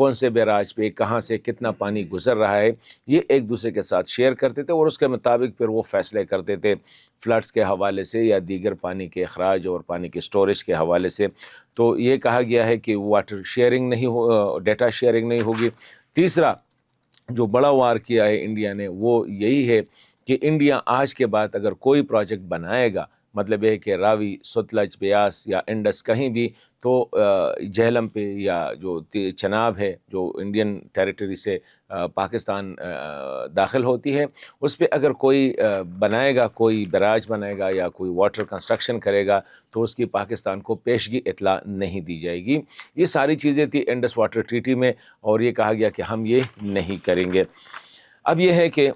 کون سے بیراج پہ کہاں سے کتنا پانی گزر رہا ہے، یہ ایک دوسرے کے ساتھ شیئر کرتے تھے اور اس کے مطابق پھر وہ فیصلے کرتے تھے فلڈز کے حوالے سے یا دیگر پانی کے اخراج اور پانی کے سٹوریج کے حوالے سے۔ تو یہ کہا گیا ہے کہ واٹر شیئرنگ نہیں ہو، ڈیٹا شیئرنگ نہیں ہوگی۔ تیسرا جو بڑا وار کیا ہے انڈیا نے وہ یہی ہے کہ انڈیا آج کے بعد اگر کوئی پروجیکٹ بنائے گا، مطلب یہ ہے کہ راوی، ستلج، بیاس یا انڈس کہیں بھی، تو جہلم پہ یا جو چناب ہے جو انڈین ٹیریٹری سے پاکستان داخل ہوتی ہے، اس پہ اگر کوئی بنائے گا، کوئی بیراج بنائے گا یا کوئی واٹر کنسٹرکشن کرے گا تو اس کی پاکستان کو پیشگی اطلاع نہیں دی جائے گی۔ یہ ساری چیزیں تھی انڈس واٹر ٹریٹی میں، اور یہ کہا گیا کہ ہم یہ نہیں کریں گے۔ اب یہ ہے کہ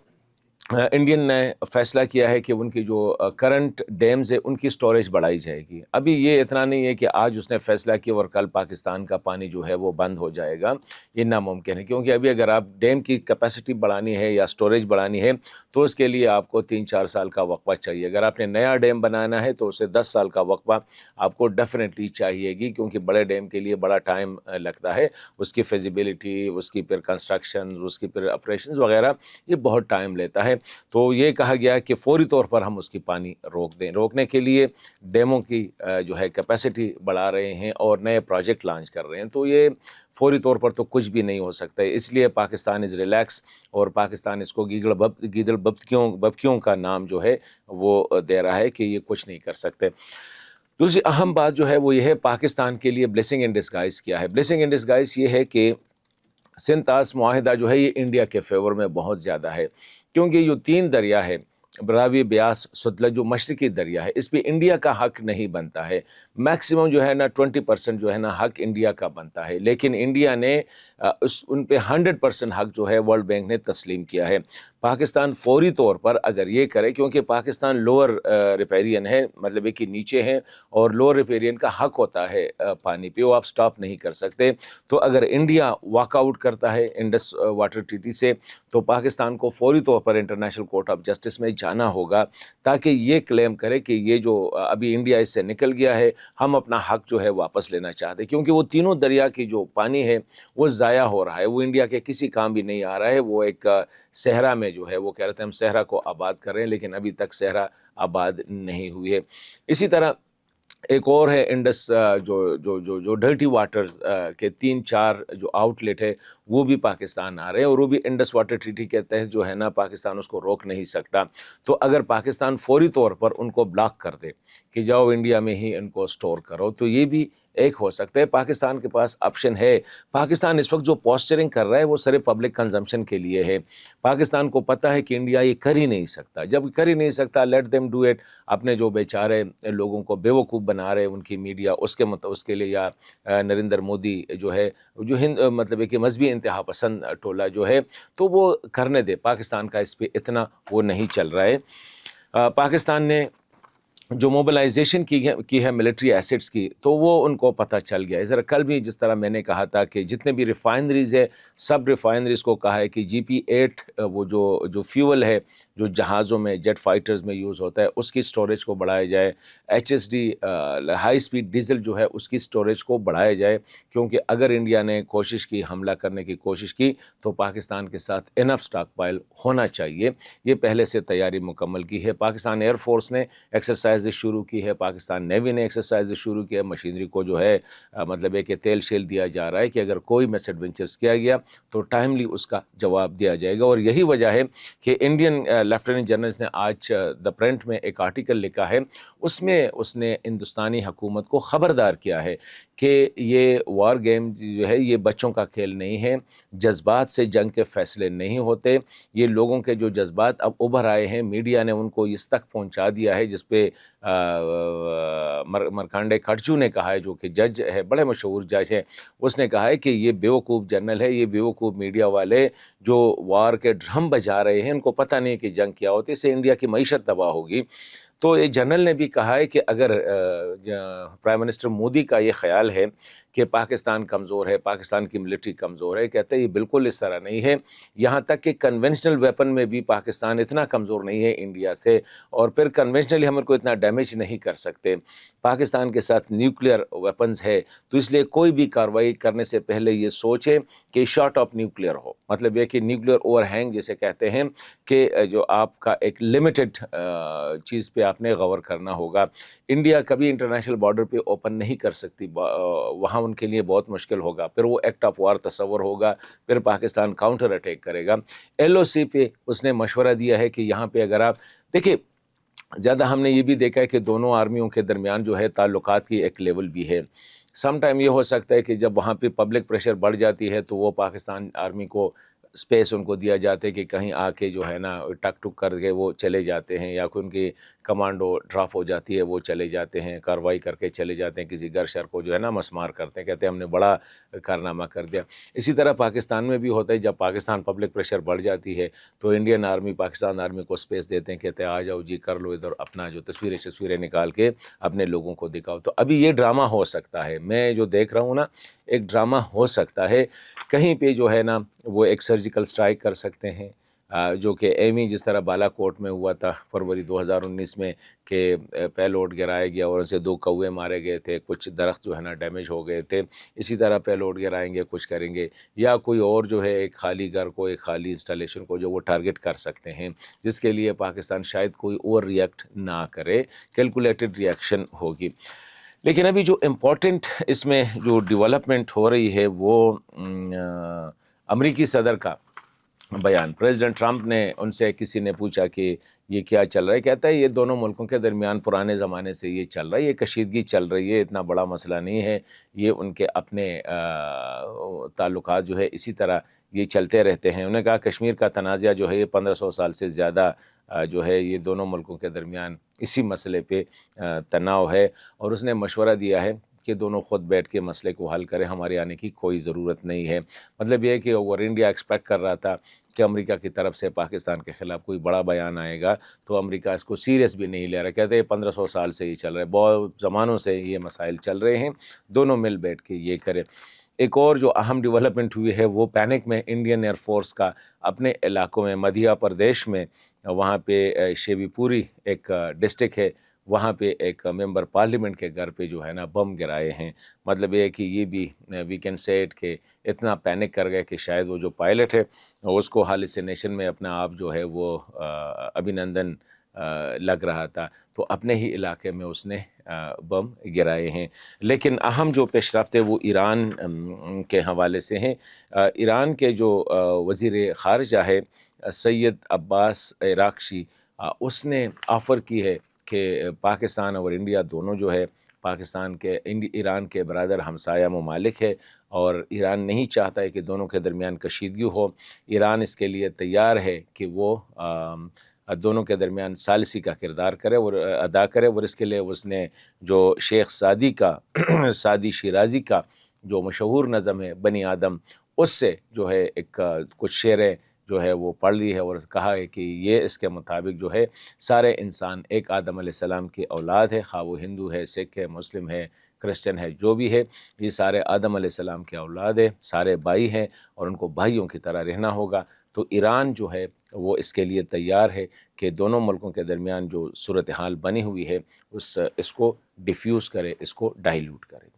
انڈین نے فیصلہ کیا ہے کہ ان کی جو کرنٹ ڈیمز ہے ان کی سٹوریج بڑھائی جائے گی۔ ابھی یہ اتنا نہیں ہے کہ آج اس نے فیصلہ کیا اور کل پاکستان کا پانی جو ہے وہ بند ہو جائے گا، یہ ناممکن ہے، کیونکہ ابھی اگر آپ ڈیم کی کیپیسٹی بڑھانی ہے یا سٹوریج بڑھانی ہے تو اس کے لیے آپ کو 3-4 سال کا وقفہ چاہیے۔ اگر آپ نے نیا ڈیم بنانا ہے تو اسے 10 سال کا وقفہ آپ کو ڈیفینیٹلی چاہیے گی، کیونکہ بڑے ڈیم کے لیے بڑا ٹائم لگتا ہے، اس کی فیزیبلٹی، اس کی پھر کنسٹرکشن، اس کی پھر آپریشنز وغیرہ، یہ بہت ٹائم لیتا ہے۔ تو یہ کہا گیا کہ فوری طور پر ہم اس کی پانی روک دیں۔ روکنے کے لیے ڈیموں کی جو ہے کیپیسٹی بڑھا رہے ہیں اور نئے پروجیکٹ لانچ کر رہے ہیں، تو یہ فوری طور پر تو کچھ بھی نہیں ہو سکتا ہے۔ اس لیے پاکستان از ریلیکس، اور پاکستان اس کو گیدڑ ببکیوں کا نام جو ہے وہ دے رہا ہے کہ یہ کچھ نہیں کر سکتے۔ دوسری اہم بات جو ہے وہ یہ ہے پاکستان کے لیے بلیسنگ ان ڈسگائز کیا ہے۔ بلیسنگ ان ڈسگائز یہ ہے کہ سنتاس معاہدہ جو ہے یہ انڈیا کے فیور میں بہت زیادہ ہے، کیونکہ یہ 3 دریا ہے، راوی، بیاس، ستلج، جو مشرقی دریا ہے، اس پہ انڈیا کا حق نہیں بنتا ہے۔ میکسیمم جو ہے نا 20% جو ہے نا حق انڈیا کا بنتا ہے، لیکن انڈیا نے ان پہ 100% حق جو ہے ورلڈ بینک نے تسلیم کیا ہے۔ پاکستان فوری طور پر اگر یہ کرے، کیونکہ پاکستان لوور ریپیرین ہے، مطلب ہے کہ نیچے ہیں، اور لوور ریپیرین کا حق ہوتا ہے پانی پہ، وہ آپ سٹاپ نہیں کر سکتے۔ تو اگر انڈیا واک آؤٹ کرتا ہے انڈس واٹر ٹریٹی سے تو پاکستان کو فوری طور پر انٹرنیشنل کورٹ آف جسٹس میں جانا ہوگا، تاکہ یہ کلیم کرے کہ یہ جو ابھی انڈیا اس سے نکل گیا ہے، ہم اپنا حق جو ہے واپس لینا چاہتے ہیں، کیونکہ وہ تینوں دریا کی جو پانی ہے وہ ضائع ہو رہا ہے، وہ انڈیا کے کسی کام بھی نہیں آ رہا ہے۔ وہ ایک صحرا میں جو ہے وہ کہہ رہے تھے ہم صحرا کو آباد کر رہے ہیں، لیکن ابھی تک صحرا آباد نہیں ہوئی ہے۔ اسی طرح ایک اور ہے انڈس جو ڈرٹی واٹر کے 3-4 جو آؤٹ لیٹ ہے وہ بھی پاکستان آ رہے ہیں، اور وہ بھی انڈس واٹر ٹریٹی کے تحت جو ہے نا پاکستان اس کو روک نہیں سکتا۔ تو اگر پاکستان فوری طور پر ان کو بلاک کر دے کہ جاؤ انڈیا میں ہی ان کو سٹور کرو، تو یہ بھی ایک ہو سکتا ہے۔ پاکستان کے پاس آپشن ہے۔ پاکستان اس وقت جو پوسچرنگ کر رہا ہے وہ صرف پبلک کنزمپشن کے لیے ہے۔ پاکستان کو پتہ ہے کہ انڈیا یہ کر ہی نہیں سکتا، جب کر ہی نہیں سکتا لیٹ دیم ڈو اٹ۔ اپنے جو بیچارے لوگوں کو بیوقوف بنا رہے ان کی میڈیا، اس کے لیے، یا نریندر مودی جو ہے جو مطلب ہے کہ مذہبی انتہا پسند ٹولہ جو ہے، تو وہ کرنے دے۔ پاکستان کا اس پہ اتنا وہ نہیں چل رہا ہے۔ پاکستان نے جو موبلائزیشن کی ہے ملٹری ایسٹس کی، تو وہ ان کو پتہ چل گیا ہے۔ ذرا کل بھی جس طرح میں نے کہا تھا کہ جتنے بھی ریفائنریز ہے، سب ریفائنریز کو کہا ہے کہ GP8 وہ جو فیول ہے جو جہازوں میں، جیٹ فائٹرز میں یوز ہوتا ہے، اس کی سٹوریج کو بڑھایا جائے۔ HSD ہائی سپیڈ ڈیزل جو ہے اس کی سٹوریج کو بڑھایا جائے، کیونکہ اگر انڈیا نے کوشش کی، حملہ کرنے کی کوشش کی، تو پاکستان کے ساتھ انف سٹاک پائل ہونا چاہیے۔ یہ پہلے سے تیاری مکمل کی ہے۔ پاکستان ایئر فورس نے ایکسرسائز شروع کی ہے، پاکستان نیوی نے ایکسرسائز شروع کی ہے۔ مشینری کو جو ہے مطلب ہے کہ تیل شیل دیا جا رہا ہے کہ اگر کوئی مس ایڈونچرز کیا گیا تو ٹائملی اس کا جواب دیا جائے گا۔ اور یہی وجہ ہے کہ انڈین لیفٹیننٹ جنرلز نے آج دا پرنٹ میں ایک آرٹیکل لکھا ہے، اس میں اس نے ہندوستانی حکومت کو خبردار کیا ہے کہ یہ وار گیم جو ہے یہ بچوں کا کھیل نہیں ہے، جذبات سے جنگ کے فیصلے نہیں ہوتے۔ یہ لوگوں کے جو جذبات اب ابھر آئے ہیں، میڈیا نے ان کو اس تک پہنچا دیا ہے، جس پہ مرکانڈے کھڑچو نے کہا ہے، جو کہ جج ہے، بڑے مشہور جج ہے، اس نے کہا ہے کہ یہ بیوقوف جنرل ہے، یہ بیوقوف میڈیا والے جو وار کے ڈرم بجا رہے ہیں، ان کو پتہ نہیں کہ جنگ کیا ہوتی ہے، اس سے انڈیا کی معیشت تباہ ہوگی۔ تو یہ جنرل نے بھی کہا ہے کہ اگر پرائم منسٹر مودی کا یہ خیال ہے کہ پاکستان کمزور ہے، پاکستان کی ملٹری کمزور ہے، کہتے ہیں یہ بالکل اس طرح نہیں ہے، یہاں تک کہ کنونشنل ویپن میں بھی پاکستان اتنا کمزور نہیں ہے انڈیا سے، اور پھر کنونشنلی ہم ان کو اتنا ڈیمیج نہیں کر سکتے۔ پاکستان کے ساتھ نیوکلیئر ویپنز ہے، تو اس لیے کوئی بھی کارروائی کرنے سے پہلے یہ سوچے کہ شارٹ آف نیوکلیئر ہو، مطلب یہ کہ نیوکلیئر اوور ہینگ جسے کہتے ہیں کہ جو آپ کا ایک لمیٹڈ چیز پہ آپ نے غور کرنا ہوگا۔ انڈیا کبھی انٹرنیشنل بارڈر پہ اوپن نہیں کر سکتی، وہاں ان کے لیے بہت مشکل ہوگا، پھر وہ ایکٹ آف وار تصور ہوگا، پھر پاکستان کاؤنٹر اٹیک کرے گا۔ ایل او سی پہ اس نے مشورہ دیا ہے کہ یہاں پہ اگر آپ دیکھیں، زیادہ ہم نے یہ بھی دیکھا ہے کہ دونوں آرمیوں کے درمیان جو ہے تعلقات کی ایک لیول بھی ہے۔ سم ٹائم یہ ہو سکتا ہے کہ جب وہاں پہ پبلک پریشر بڑھ جاتی ہے تو وہ پاکستان آرمی کو اسپیس ان کو دیا جاتا ہے کہ کہیں آ کے جو ہے نا ٹک ٹک کر کے وہ چلے جاتے ہیں، یا کوئی ان کی کمانڈو ڈراپ ہو جاتی ہے وہ چلے جاتے ہیں، کارروائی کر کے چلے جاتے ہیں، کسی گر شر کو جو ہے نا مسمار کرتے ہیں، کہتے ہیں ہم نے بڑا کارنامہ کر دیا۔ اسی طرح پاکستان میں بھی ہوتا ہے، جب پاکستان پبلک پریشر بڑھ جاتی ہے تو انڈین آرمی پاکستان آرمی کو اسپیس دیتے ہیں، کہتے ہیں آ جاؤ جی کر لو ادھر اپنا جو تصویریں نکال کے اپنے لوگوں کو دکھاؤ۔ تو ابھی یہ ڈرامہ ہو سکتا ہے، میں جو دیکھ رہا ہوں نا ایک ڈرامہ ہو سکتا ہے، کہیں پہ جو ہے نا وہ ایک سرجیکل سٹرائک کر سکتے ہیں، جو کہ ایمی جس طرح بالا کوٹ میں ہوا تھا فروری 2019 میں کہ پیلوڈ گرایا گیا اور ان سے 2 کوے مارے گئے تھے، کچھ درخت جو ہے نا ڈیمیج ہو گئے تھے، اسی طرح پیلوڈ گرائیں گے، کچھ کریں گے، یا کوئی اور جو ہے ایک خالی گھر کو، ایک خالی انسٹالیشن کو جو وہ ٹارگٹ کر سکتے ہیں، جس کے لیے پاکستان شاید کوئی اوور ریئیکٹ نہ کرے، کیلکولیٹڈ ریئیکشن ہوگی۔ لیکن ابھی جو امپورٹنٹ اس میں جو ڈیولپمنٹ ہو رہی ہے وہ امریکی صدر کا بیان۔ پریزیڈنٹ ٹرمپ نے ان سے کسی نے پوچھا کہ یہ کیا چل رہا ہے، کہتا ہے یہ دونوں ملکوں کے درمیان پرانے زمانے سے یہ چل رہا ہے، یہ کشیدگی چل رہی ہے، اتنا بڑا مسئلہ نہیں ہے، یہ ان کے اپنے تعلقات جو ہے اسی طرح یہ چلتے رہتے ہیں۔ انہوں نے کہا کشمیر کا تنازعہ جو ہے یہ 1500 سال سے زیادہ جو ہے یہ دونوں ملکوں کے درمیان اسی مسئلے پہ تناؤ ہے، اور اس نے مشورہ دیا ہے کہ دونوں خود بیٹھ کے مسئلے کو حل کریں، ہمارے آنے کی کوئی ضرورت نہیں ہے۔ مطلب یہ ہے کہ اوور انڈیا ایکسپیکٹ کر رہا تھا کہ امریکہ کی طرف سے پاکستان کے خلاف کوئی بڑا بیان آئے گا، تو امریکہ اس کو سیریس بھی نہیں لے رہا، کہتے ہیں 1500 سال سے یہ چل رہا ہے، بہت زمانوں سے یہ مسائل چل رہے ہیں، دونوں مل بیٹھ کے یہ کرے۔ ایک اور جو اہم ڈیولپمنٹ ہوئی ہے وہ پینک میں انڈین ایئر فورس کا اپنے علاقوں میں مدھیہ پردیش میں، وہاں پہ شیوی پوری ایک ڈسٹرکٹ ہے، وہاں پہ ایک ممبر پارلیمنٹ کے گھر پہ جو ہے نا بم گرائے ہیں۔ مطلب یہ ہے کہ یہ بھی وی کین سے اٹ کہ اتنا پینک کر گئے کہ شاید وہ جو پائلٹ ہے اس کو ہالوسینیشن میں اپنا آپ جو ہے وہ ابھینندن لگ رہا تھا، تو اپنے ہی علاقے میں اس نے بم گرائے ہیں۔ لیکن اہم جو پیش رفت ہے وہ ایران کے حوالے سے ہیں۔ ایران کے جو وزیر خارجہ ہے سید عباس عراقچی، اس نے آفر کی ہے کہ پاکستان اور انڈیا دونوں جو ہے، پاکستان کے ایران کے برادر ہمسایہ ممالک ہے، اور ایران نہیں چاہتا ہے کہ دونوں کے درمیان کشیدگی ہو۔ ایران اس کے لیے تیار ہے کہ وہ دونوں کے درمیان ثالثی کا کردار کرے اور ادا کرے، اور اس کے لیے اس نے جو شیخ سعدی کا سعدی شیرازی کا جو مشہور نظم ہے بنی آدم، اس سے جو ہے ایک کچھ شعریں جو ہے وہ پڑھ لی ہے، اور کہا ہے کہ یہ اس کے مطابق جو ہے سارے انسان ایک آدم علیہ السلام کی اولاد ہے، خواہ وہ ہندو ہے، سکھ ہے، مسلم ہے، کرسچن ہے، جو بھی ہے، یہ سارے آدم علیہ السلام کی اولاد ہے، سارے بھائی ہیں، اور ان کو بھائیوں کی طرح رہنا ہوگا۔ تو ایران جو ہے وہ اس کے لیے تیار ہے کہ دونوں ملکوں کے درمیان جو صورتحال بنی ہوئی ہے اس کو ڈیفیوز کرے، اس کو ڈائیلوٹ کرے۔